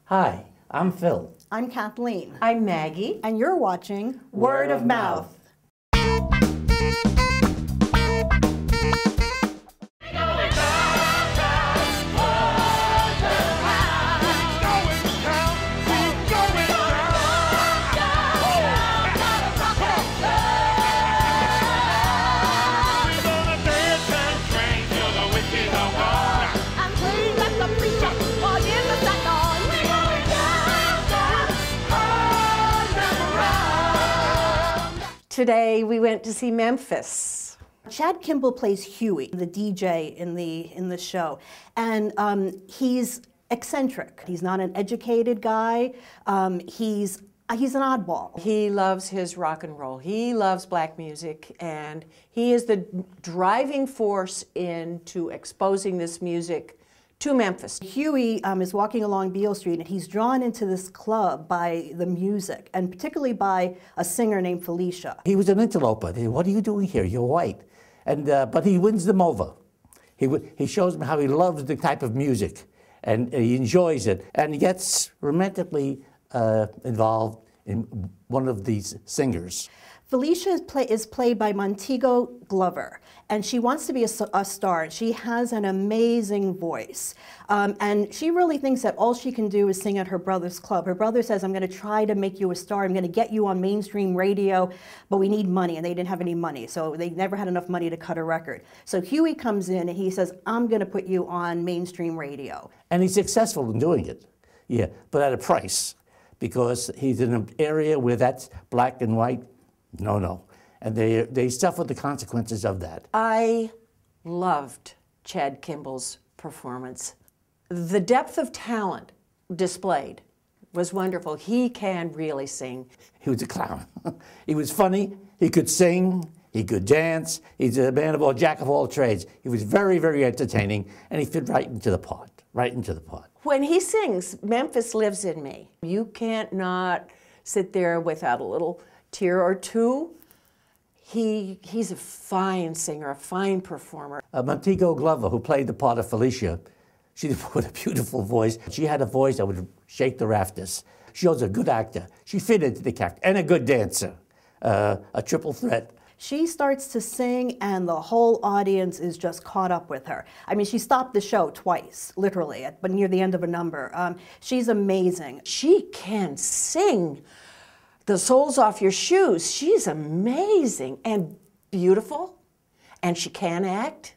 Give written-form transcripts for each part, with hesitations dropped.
Hi, I'm Phil. I'm Kathleen. I'm Maggie. And you're watching Word of Mouth. Today we went to see Memphis. Chad Kimball plays Huey, the DJ in the show, and he's eccentric. He's not an educated guy. He's an oddball. He loves his rock and roll. He loves black music, and he is the driving force into exposing this music to Memphis. Huey is walking along Beale Street, and he's drawn into this club by the music, and particularly by a singer named Felicia. He was an interloper. What are you doing here? You're white. And, but he wins them over. He shows them how he loves the type of music, and he enjoys it, and he gets romantically involved in one of these singers. Felicia is played by Montego Glover, and she wants to be a star. She has an amazing voice, and she really thinks that all she can do is sing at her brother's club. Her brother says, I'm going to try to make you a star. I'm going to get you on mainstream radio, but we need money, and they didn't have any money, so they never had enough money to cut a record. So Huey comes in, and he says, I'm going to put you on mainstream radio. And he's successful in doing it, yeah, but at a price, because he's in an area where that's black and white. No. And they suffer the consequences of that. I loved Chad Kimball's performance. The depth of talent displayed was wonderful. He can really sing. He was a clown. He was funny. He could sing. He could dance. He's a man of all, jack of all trades. He was very, very entertaining, and he fit right into the part, When he sings, Memphis lives in me. You can't not sit there without a little tear or two. He's a fine singer, a fine performer. Montego Glover, who played the part of Felicia, she had a beautiful voice. She had a voice that would shake the rafters. She was a good actor. She fit into the character, and a good dancer, a triple threat. She starts to sing, and the whole audience is just caught up with her. I mean, she stopped the show twice, literally, but near the end of a number. She's amazing. She can sing the soles off your shoes. She's amazing and beautiful, and she can act,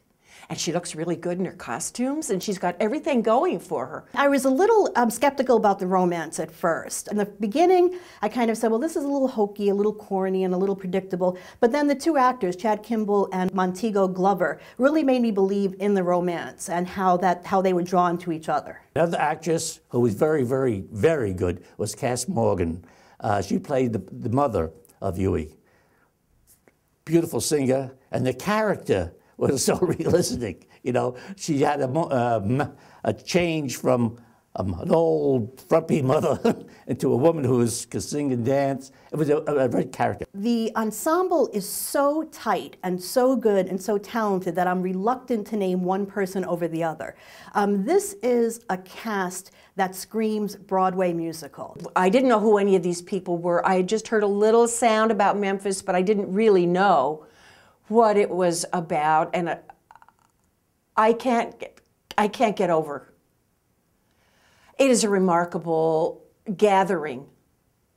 and she looks really good in her costumes, and she's got everything going for her. I was a little skeptical about the romance at first. In the beginning, I kind of said, well, this is a little hokey, a little corny, and a little predictable. But then the two actors, Chad Kimball and Montego Glover, really made me believe in the romance and how they were drawn to each other. Another actress who was very, very, very good was Cass Morgan. She played the mother of Huey. Beautiful singer, and the character was so realistic. You know, she had a change from an old frumpy mother into a woman who could sing and dance. It was a great character. The ensemble is so tight and so good and so talented that I'm reluctant to name one person over the other. This is a cast that screams Broadway musical. I didn't know who any of these people were. I had just heard a little sound about Memphis, but I didn't really know what it was about, and I can't get over. It is a remarkable gathering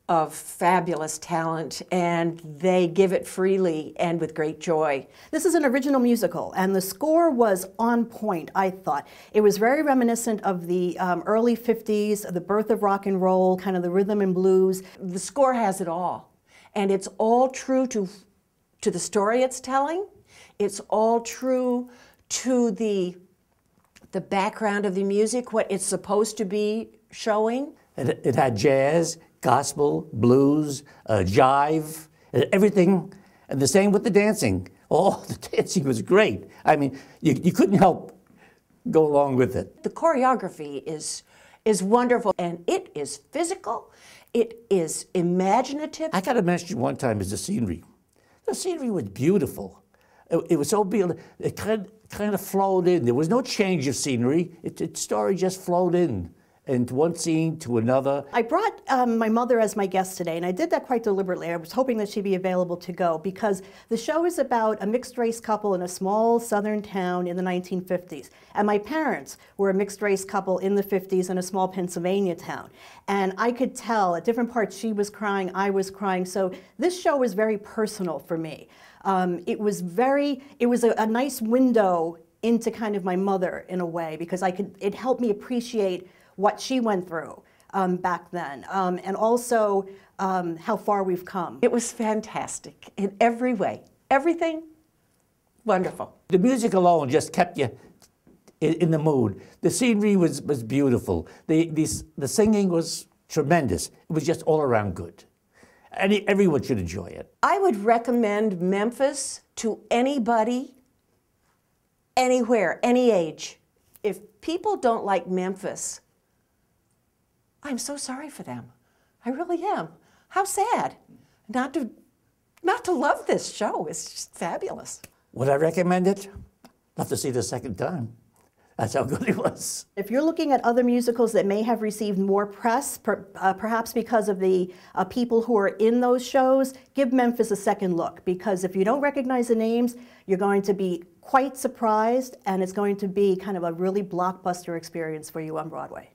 of fabulous talent, and they give it freely and with great joy. This is an original musical, and the score was on point, I thought. It was very reminiscent of the early 50s, the birth of rock and roll, kind of the rhythm and blues. The score has it all, and it's all true to the story it's telling. It's all true to the background of the music, what it's supposed to be showing. It had jazz, gospel, blues, jive, everything, and the same with the dancing. Oh, the dancing was great. I mean, you couldn't help go along with it. The choreography is wonderful, and it is physical, it is imaginative. I got to mention one time is the scenery. The scenery was beautiful. It was so beautiful. It kind of flowed in. There was no change of scenery. The story just flowed in. into one scene to another. I brought my mother as my guest today, and I did that quite deliberately. I was hoping that she'd be available to go because the show is about a mixed-race couple in a small southern town in the 1950s. And my parents were a mixed-race couple in the 50s in a small Pennsylvania town. And I could tell at different parts she was crying, I was crying. So this show was very personal for me. It was a nice window into kind of my mother in a way because it helped me appreciate what she went through back then, and also how far we've come. It was fantastic in every way. Everything, wonderful. The music alone just kept you in the mood. The scenery was beautiful. The singing was tremendous. It was just all around good. Everyone should enjoy it. I would recommend Memphis to anybody, anywhere, any age. If people don't like Memphis, I'm so sorry for them. I really am. How sad not to love this show. It's just fabulous. Would I recommend it? Love to see it a second time. That's how good it was. If you're looking at other musicals that may have received more press, perhaps because of the people who are in those shows, give Memphis a second look, because if you don't recognize the names, you're going to be quite surprised, and it's going to be kind of a really blockbuster experience for you on Broadway.